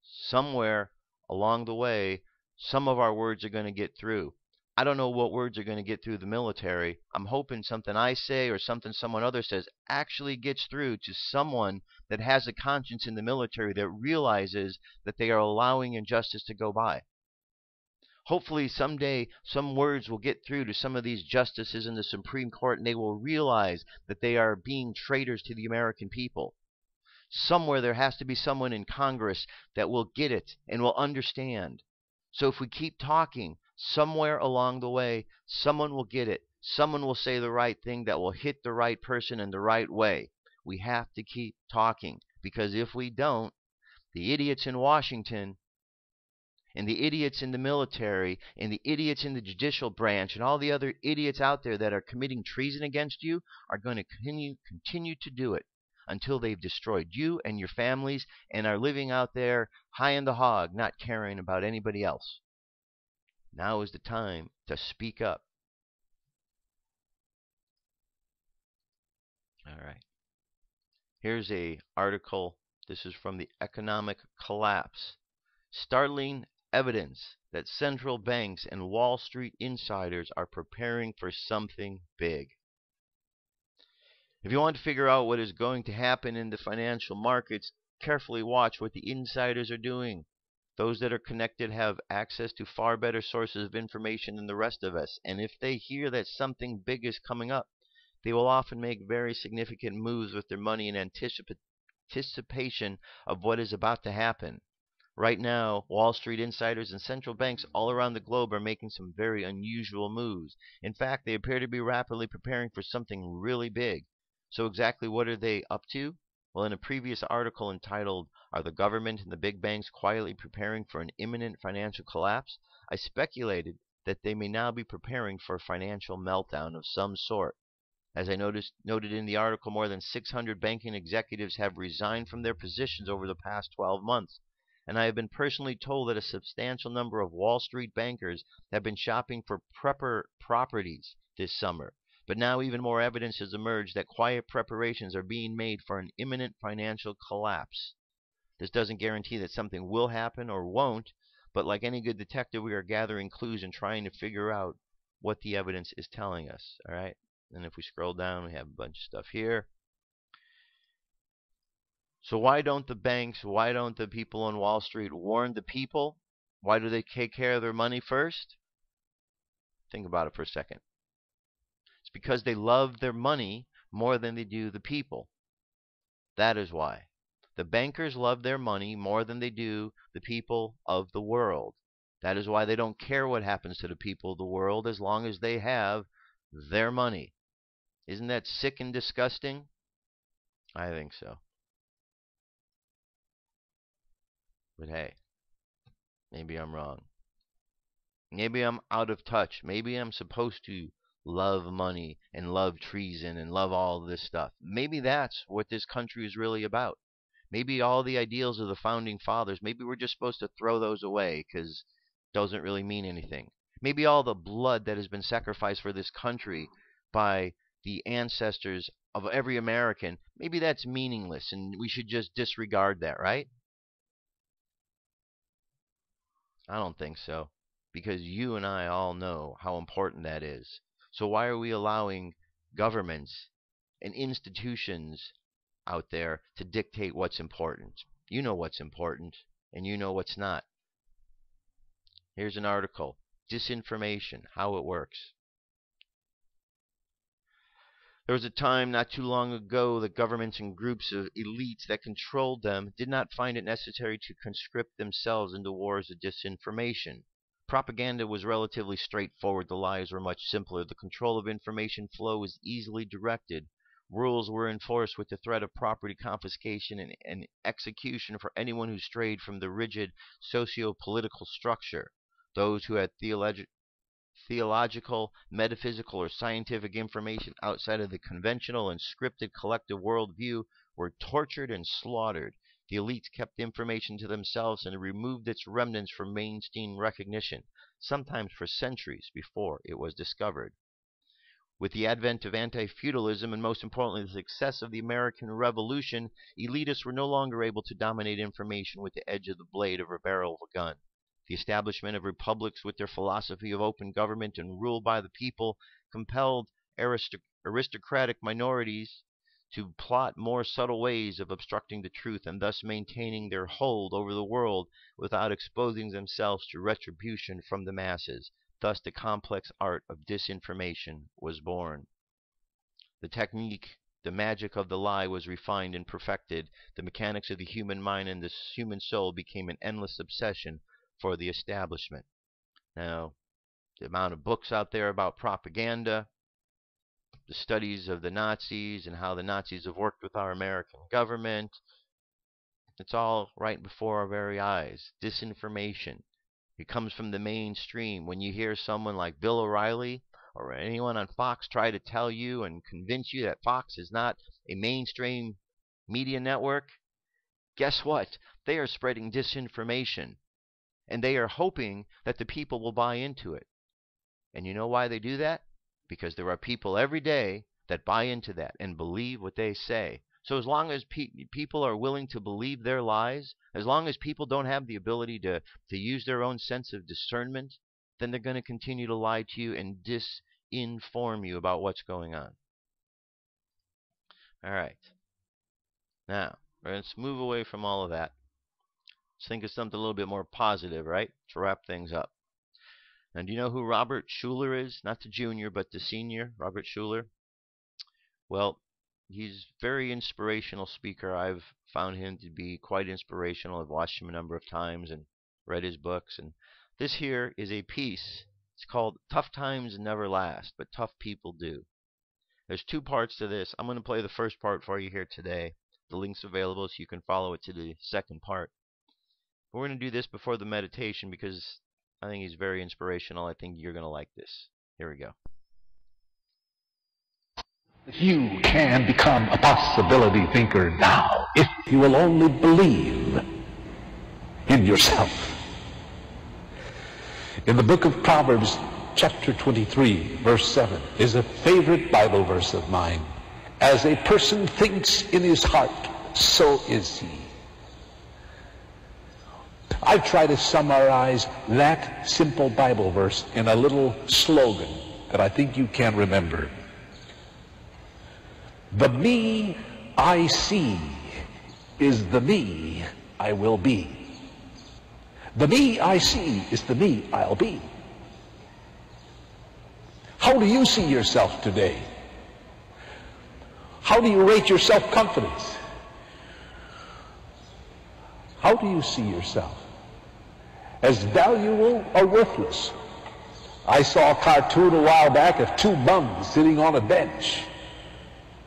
Somewhere along the way, some of our words are going to get through. I don't know what words are going to get through the military. I'm hoping something I say or something someone else says actually gets through to someone that has a conscience in the military that realizes that they are allowing injustice to go by. Hopefully someday some words will get through to some of these justices in the Supreme Court and they will realize that they are being traitors to the American people. Somewhere there has to be someone in Congress that will get it and will understand. So if we keep talking, somewhere along the way, someone will get it. Someone will say the right thing that will hit the right person in the right way. We have to keep talking because if we don't, the idiots in Washington and the idiots in the military and the idiots in the judicial branch and all the other idiots out there that are committing treason against you are going to continue to do it until they've destroyed you and your families and are living out there high in the hog, not caring about anybody else. Now is the time to speak up. All right. Here's an article. This is from the Economic Collapse. Startling evidence that central banks and Wall Street insiders are preparing for something big. If you want to figure out what is going to happen in the financial markets, carefully watch what the insiders are doing. Those that are connected have access to far better sources of information than the rest of us, and if they hear that something big is coming up, they will often make very significant moves with their money in anticipation of what is about to happen. Right now, Wall Street insiders and central banks all around the globe are making some very unusual moves. In fact, they appear to be rapidly preparing for something really big. So exactly what are they up to? Well, in a previous article entitled, "Are the Government and the Big Banks Quietly Preparing for an Imminent Financial Collapse?" I speculated that they may now be preparing for a financial meltdown of some sort. As I noted in the article, more than 600 banking executives have resigned from their positions over the past 12 months. And I have been personally told that a substantial number of Wall Street bankers have been shopping for prepper properties this summer. But now even more evidence has emerged that quiet preparations are being made for an imminent financial collapse. This doesn't guarantee that something will happen or won't, But like any good detective, we are gathering clues and trying to figure out what the evidence is telling us. All right. And if we scroll down, we have a bunch of stuff here. So why don't the banks, why don't the people on Wall Street warn the people? Why do they take care of their money first? Think about it for a second. It's because they love their money more than they do the people. That is why. The bankers love their money more than they do the people of the world. That is why they don't care what happens to the people of the world as long as they have their money. Isn't that sick and disgusting? I think so. But hey, maybe I'm wrong. Maybe I'm out of touch. Maybe I'm supposed to love money and love treason and love all this stuff. Maybe that's what this country is really about. Maybe all the ideals of the founding fathers, maybe we're just supposed to throw those away because it doesn't really mean anything. Maybe all the blood that has been sacrificed for this country by the ancestors of every American, maybe that's meaningless and we should just disregard that, right? I don't think so, because you and I all know how important that is. So why are we allowing governments and institutions out there to dictate what's important? You know what's important, and you know what's not. Here's an article, Disinformation, How It Works. There was a time not too long ago that governments and groups of elites that controlled them did not find it necessary to conscript themselves into wars of disinformation. Propaganda was relatively straightforward. The lies were much simpler. The control of information flow was easily directed. Rules were enforced with the threat of property confiscation and execution for anyone who strayed from the rigid socio-political structure. Those who had theological, metaphysical, or scientific information outside of the conventional and scripted collective worldview were tortured and slaughtered. The elites kept information to themselves and removed its remnants from mainstream recognition, sometimes for centuries before it was discovered. With the advent of anti-feudalism and most importantly the success of the American Revolution, elitists were no longer able to dominate information with the edge of the blade of a barrel of a gun. The establishment of republics with their philosophy of open government and rule by the people compelled aristocratic minorities to plot more subtle ways of obstructing the truth and thus maintaining their hold over the world without exposing themselves to retribution from the masses. Thus the complex art of disinformation was born. The technique, the magic of the lie was refined and perfected. The mechanics of the human mind and the human soul became an endless obsession for the establishment. Now, the amount of books out there about propaganda, the studies of the Nazis and how the Nazis have worked with our American government, it's all right before our very eyes. Disinformation. It comes from the mainstream. When you hear someone like Bill O'Reilly or anyone on Fox try to tell you and convince you that Fox is not a mainstream media network, guess what? They are spreading disinformation. And they are hoping that the people will buy into it. And you know why they do that? Because there are people every day that buy into that and believe what they say. So as long as people are willing to believe their lies, as long as people don't have the ability to use their own sense of discernment, then they're going to continue to lie to you and disinform you about what's going on. All right. Now, let's move away from all of that. Let's think of something a little bit more positive, right? To wrap things up. And do you know who Robert Schuller is? Not the junior, but the senior, Robert Schuller. Well, he's a very inspirational speaker. I've found him to be quite inspirational. I've watched him a number of times and read his books. And this here is a piece. It's called Tough Times Never Last, but Tough People Do. There's two parts to this. I'm going to play the first part for you here today. The link's available so you can follow it to the second part. We're going to do this before the meditation because I think he's very inspirational. I think you're going to like this. Here we go. You can become a possibility thinker now if you will only believe in yourself. In the book of Proverbs, chapter 23, verse 7, is a favorite Bible verse of mine. As a person thinks in his heart, so is he. I've tried to summarize that simple Bible verse in a little slogan that I think you can remember. The me I see is the me I will be. The me I see is the me I'll be. How do you see yourself today? How do you rate your self-confidence? How do you see yourself? As valuable or worthless? I saw a cartoon a while back of two bums sitting on a bench.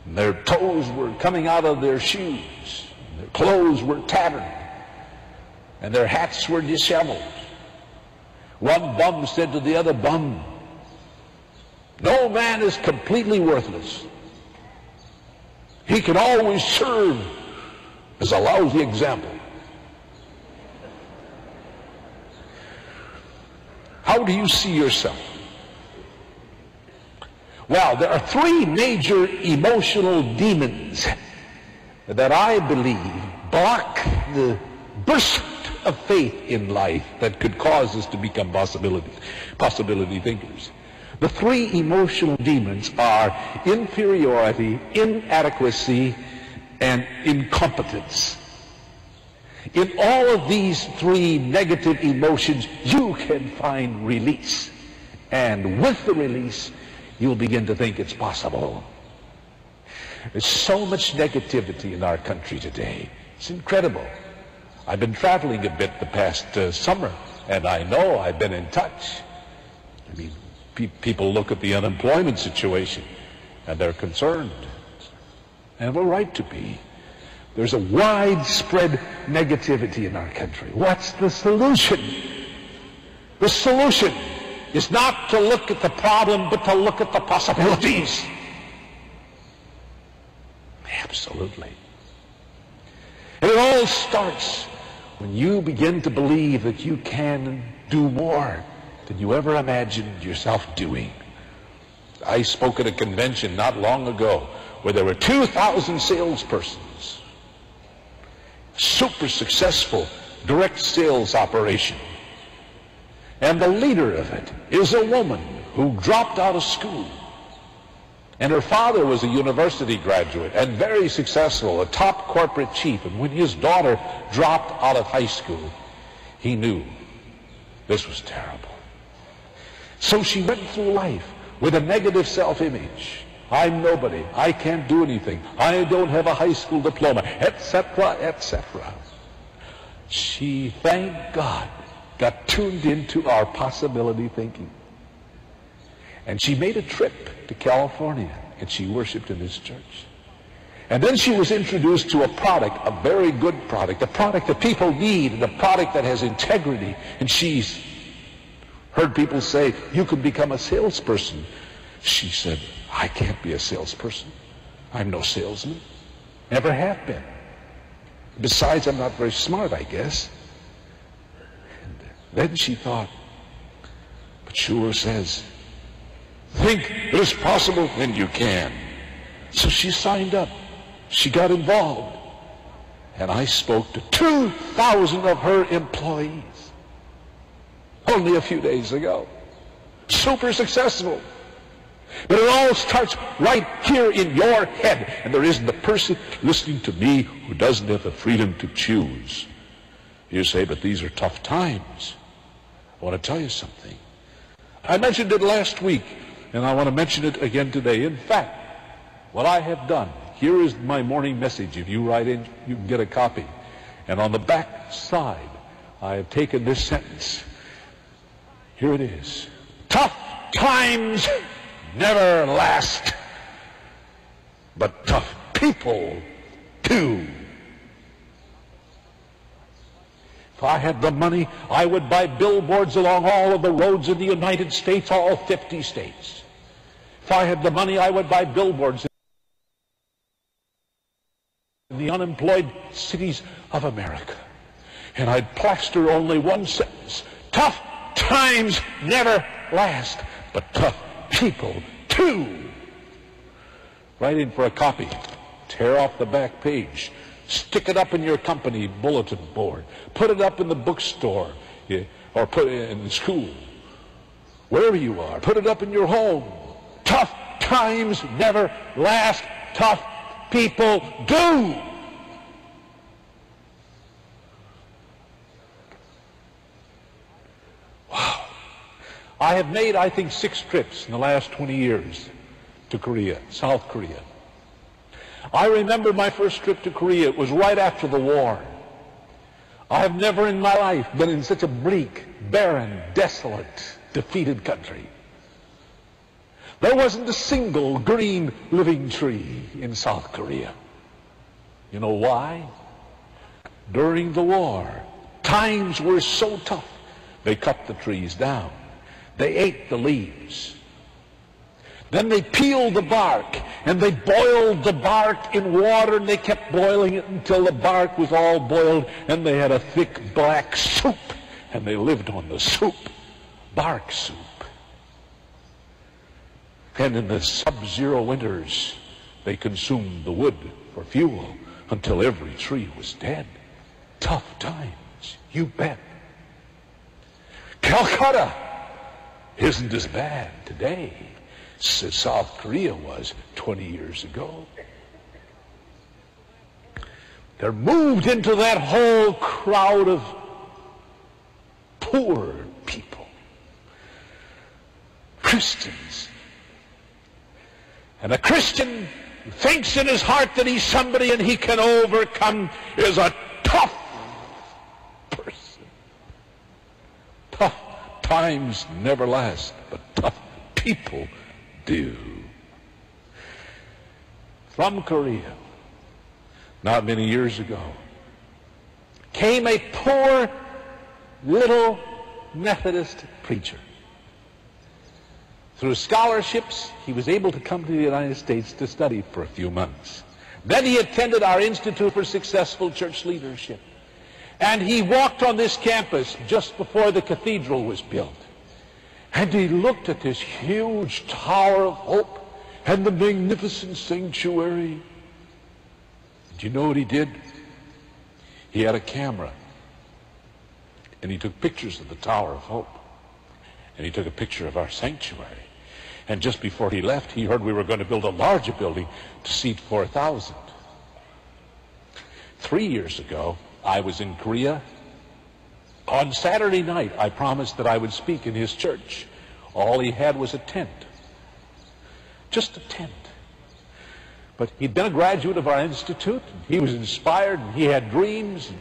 And their toes were coming out of their shoes. Their clothes were tattered. And their hats were disheveled. One bum said to the other bum, "No man is completely worthless. He can always serve as a lousy example." How do you see yourself? Well, there are three major emotional demons that I believe block the burst of faith in life that could cause us to become possibility thinkers. The three emotional demons are inferiority, inadequacy, and incompetence. In all of these three negative emotions, you can find release. And with the release, you'll begin to think it's possible. There's so much negativity in our country today. It's incredible. I've been traveling a bit the past summer, and I know I've been in touch. I mean, people look at the unemployment situation, and they're concerned. And they're right to be. There's a widespread negativity in our country. What's the solution? The solution is not to look at the problem, but to look at the possibilities. Absolutely. And it all starts when you begin to believe that you can do more than you ever imagined yourself doing. I spoke at a convention not long ago where there were 2,000 salespersons. Super successful direct sales operation. And the leader of it is a woman who dropped out of school. And her father was a university graduate and very successful, a top corporate chief. And when his daughter dropped out of high school, he knew this was terrible. So she went through life with a negative self-image. I'm nobody. I can't do anything. I don't have a high school diploma, etc., etc. She, thank God, got tuned into our possibility thinking. And she made a trip to California, and she worshiped in this church. And then she was introduced to a product, a very good product, a product that people need, and a product that has integrity. And she's heard people say, you could become a salesperson. She said, I can't be a salesperson. I'm no salesman. Never have been. Besides, I'm not very smart, I guess. And then she thought, but Shua says, think it is possible, then you can. So she signed up. She got involved. And I spoke to 2,000 of her employees only a few days ago. Super successful. But it all starts right here in your head. And there isn't a person listening to me who doesn't have the freedom to choose. You say, but these are tough times. I want to tell you something. I mentioned it last week, and I want to mention it again today. In fact, what I have done, here is my morning message. If you write in, you can get a copy. And on the back side, I have taken this sentence. Here it is. Tough times never last, but tough people do. If I had the money, I would buy billboards along all of the roads in the United States, all 50 states. If I had the money, I would buy billboards in the unemployed cities of America. And I'd plaster only one sentence. Tough times never last, but tough people too. Write in for a copy. Tear off the back page. Stick it up in your company bulletin board. Put it up in the bookstore, or put it in school. Wherever you are, put it up in your home. Tough times never last. Tough people do. Wow. I have made, I think, 6 trips in the last 20 years to Korea, South Korea. I remember my first trip to Korea. It was right after the war. I have never in my life been in such a bleak, barren, desolate, defeated country. There wasn't a single green living tree in South Korea. You know why? During the war, times were so tough, they cut the trees down. They ate the leaves. Then they peeled the bark, and they boiled the bark in water, and they kept boiling it until the bark was all boiled, and they had a thick black soup, and they lived on the soup, bark soup. And in the sub-zero winters, they consumed the wood for fuel until every tree was dead. Tough times, you bet. Calcutta isn't as bad today as South Korea was 20 years ago. They're moved into that whole crowd of poor people, Christians. And a Christian who thinks in his heart that he's somebody and he can overcome is a tough person. Tough times never last, but tough people do. From Korea, not many years ago, came a poor little Methodist preacher. Through scholarships, he was able to come to the United States to study for a few months. Then he attended our Institute for Successful Church Leadership. And he walked on this campus just before the cathedral was built. And he looked at this huge Tower of Hope and the magnificent sanctuary. Do you know what he did? He had a camera. And he took pictures of the Tower of Hope. And he took a picture of our sanctuary. And just before he left, he heard we were going to build a larger building to seat 4,000. 3 years ago, I was in Korea. On Saturday night, I promised that I would speak in his church. All he had was a tent. Just a tent. But he'd been a graduate of our institute. And he was inspired, and he had dreams, and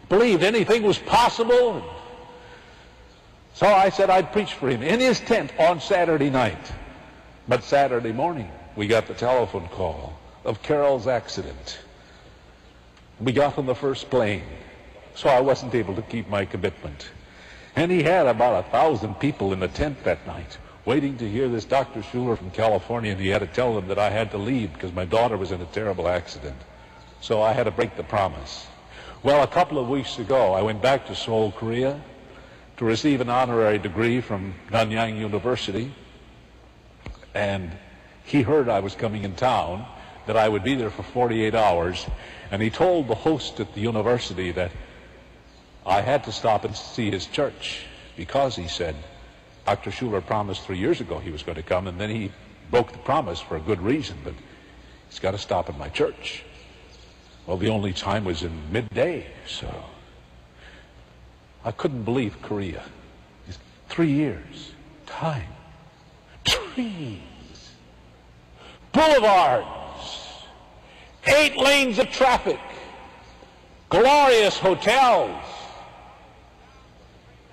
believed anything was possible. And so I said I'd preach for him in his tent on Saturday night. But Saturday morning, we got the telephone call of Carol's accident. We got on the first plane, so I wasn't able to keep my commitment. And he had about 1,000 people in the tent that night, waiting to hear this Dr. Schuler from California, and he had to tell them that I had to leave because my daughter was in a terrible accident. So I had to break the promise. Well, a couple of weeks ago, I went back to Seoul, Korea, to receive an honorary degree from Nanyang University. And he heard I was coming in town, that I would be there for 48 hours, and he told the host at the university that I had to stop and see his church, because he said, Dr. Schuler promised 3 years ago he was going to come, and then he broke the promise for a good reason, but he's got to stop at my church. Well, the only time was in midday, so I couldn't believe Korea. 3 years, time. Trees, boulevards, 8 lanes of traffic, glorious hotels.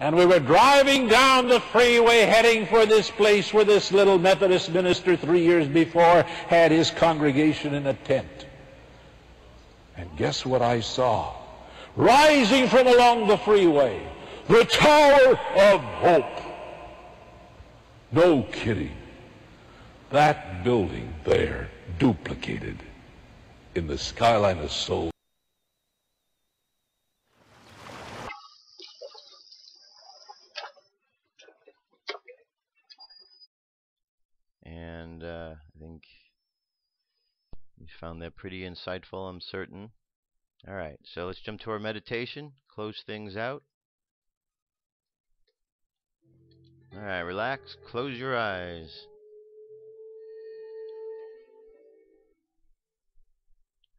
And we were driving down the freeway heading for this place where this little Methodist minister 3 years before had his congregation in a tent. And guess what I saw? Rising from along the freeway, the Tower of Hope. No kidding. That building there, duplicated in the skyline of Seoul. And I think you found that pretty insightful, I'm certain. Alright, so let's jump to our meditation. Close things out. Alright, relax. Close your eyes.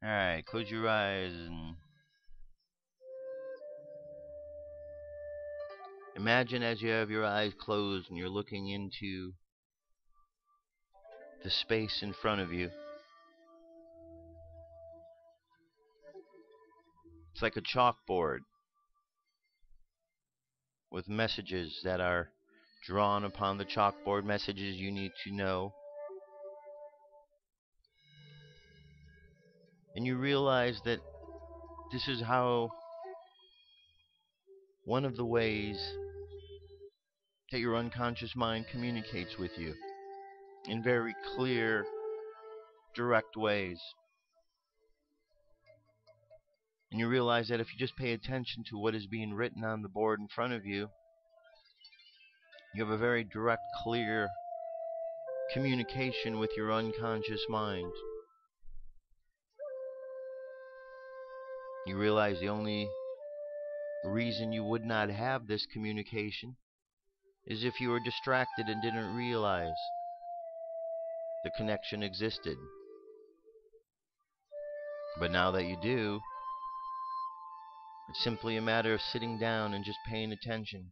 Alright, close your eyes and imagine as you have your eyes closed and you're looking into the space in front of you. It's like a chalkboard with messages that are drawn upon the chalkboard, messages you need to know. And you realize that this is how one of the ways that your unconscious mind communicates with you in very clear, direct ways. And you realize that if you just pay attention to what is being written on the board in front of you, you have a very direct, clear communication with your unconscious mind. You realize the only reason you would not have this communication is if you were distracted and didn't realize the connection existed. But now that you do, it's simply a matter of sitting down and just paying attention.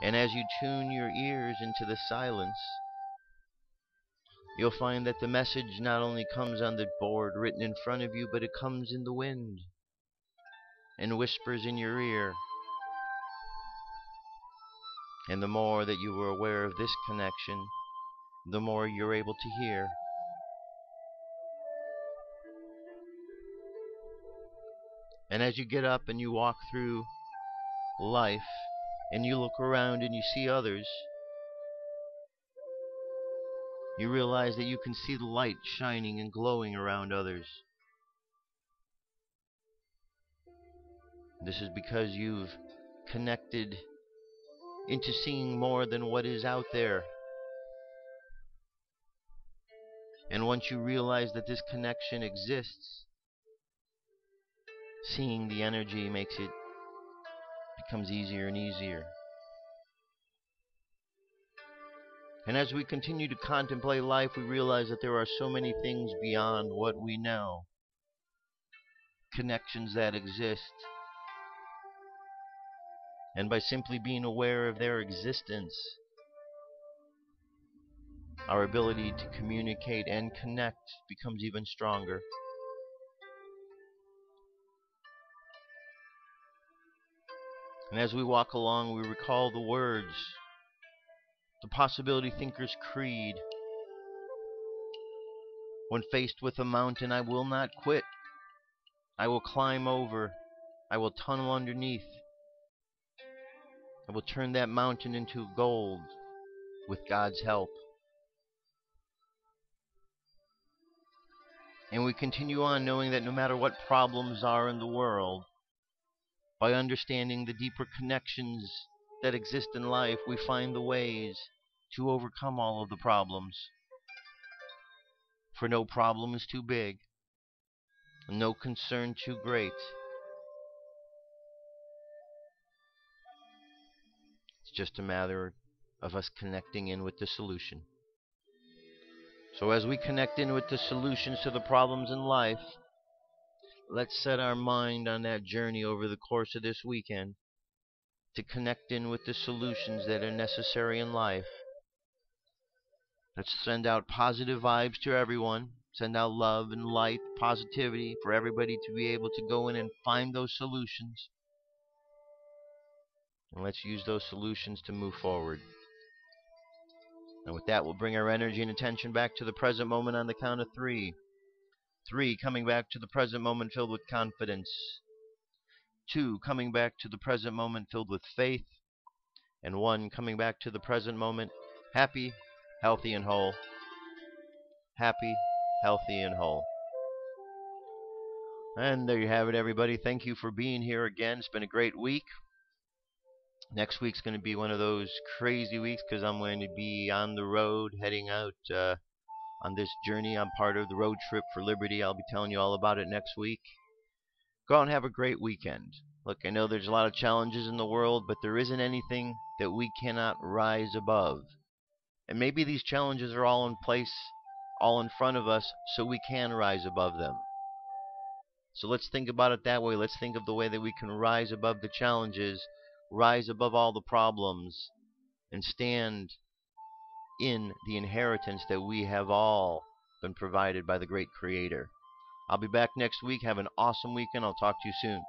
And as you tune your ears into the silence, you'll find that the message not only comes on the board written in front of you, but it comes in the wind and whispers in your ear. And the more that you are aware of this connection, the more you're able to hear. And as you get up and you walk through life, and you look around and you see others, you realize that you can see the light shining and glowing around others. This is because you've connected into seeing more than what is out there. And once you realize that this connection exists, seeing the energy becomes easier and easier. And as we continue to contemplate life, we realize that there are so many things beyond what we know. Connections that exist. And by simply being aware of their existence, our ability to communicate and connect becomes even stronger. And as we walk along, we recall the words, the Possibility Thinker's Creed. When faced with a mountain, I will not quit. I will climb over. I will tunnel underneath. I will turn that mountain into gold with God's help. And we continue on knowing that no matter what problems are in the world, by understanding the deeper connections that exist in life, we find the ways to overcome all of the problems. For no problem is too big, and no concern too great. It's just a matter of us connecting in with the solution. So as we connect in with the solutions to the problems in life, let's set our mind on that journey over the course of this weekend to connect in with the solutions that are necessary in life. Let's send out positive vibes to everyone. Send out love and light, positivity for everybody to be able to go in and find those solutions. And let's use those solutions to move forward. And with that, we'll bring our energy and attention back to the present moment on the count of 3. 3, coming back to the present moment filled with confidence. 2, coming back to the present moment filled with faith. And 1, coming back to the present moment happy, healthy, and whole. Happy, healthy, and whole. And there you have it, everybody. Thank you for being here again. It's been a great week. Next week's going to be one of those crazy weeks because I'm going to be on the road heading out on this journey. I'm part of the road trip for liberty. I'll be telling you all about it next week. Go out and have a great weekend. Look, I know there's a lot of challenges in the world, but there isn't anything that we cannot rise above. And maybe these challenges are all in place, all in front of us, so we can rise above them. So let's think about it that way. Let's think of the way that we can rise above the challenges, rise above all the problems, and stand in the inheritance that we have all been provided by the great Creator. I'll be back next week. Have an awesome weekend. I'll talk to you soon.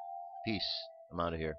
Peace. I'm out of here.